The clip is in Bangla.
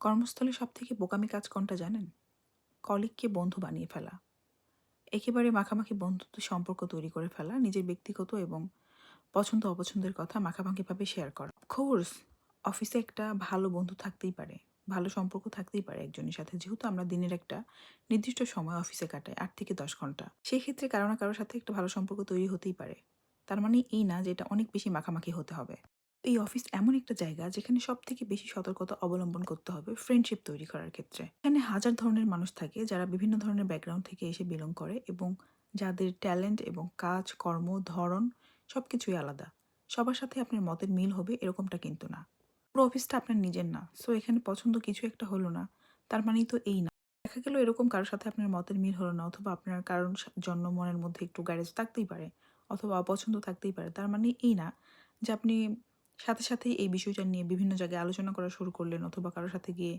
কর্মস্থলে সবথেকে বোকামি কাজ কোনটা জানেন? কলিগকে বন্ধু বানিয়ে ফেলা। একেবারে মাখামাখি বন্ধুত্ব সম্পর্ক তৈরি করে ফেলা, নিজের ব্যক্তিগত এবং পছন্দ-অপছন্দের কথা মাখামাখিভাবে শেয়ার করা। অফকোর্স অফিসে একটা ভালো বন্ধু থাকতেই পারে। ভালো সম্পর্ক থাকতেই পারে একজনের সাথে। যেহেতু আমরা দিনের একটা নির্দিষ্ট সময় অফিসে কাটাই ৮ থেকে ১০ ঘন্টা। সেক্ষেত্রে কারো না কারো সাথে একটা ভালো সম্পর্ক তৈরি হতেই পারে। তার মানে এই না যে এটা অনেক বেশি মাখামাখি হতে হবে। এই অফিস এমন একটা জায়গা যেখানে সবথেকে বেশি সতর্কতা অবলম্বন করতে হবে ফ্রেন্ডশিপ তৈরি করার ক্ষেত্রে। এখানে হাজার ধরনের মানুষ থাকে যারা বিভিন্ন ধরনের ব্যাকগ্রাউন্ড থেকে এসে বিলং করে এবং যাদের ট্যালেন্ট এবং কাজ, কর্ম, ধরন সবকিছুই আলাদা। সবার সাথে আপনার মতের মিল হবে এরকমটা কিন্তু না। পুরো অফিসটা আপনার নিজের না। সো এখানে পছন্দ কিছু একটা হলো না। তার মানেই তো এই না। দেখা গেল এরকম কারো সাথে আপনার মতের মিল হলো না অথবা আপনার কারোর জন্য মনের মধ্যে একটু গ্যারেজ থাকতেই পারে অথবা অপছন্দ থাকতেই পারে। তার মানে এই না যে আপনি সাথেই এই বিষয়টা নিয়ে বিভিন্ন জায়গায় আলোচনা করা শুরু করলেন অথবা কারো সাথে গিয়ে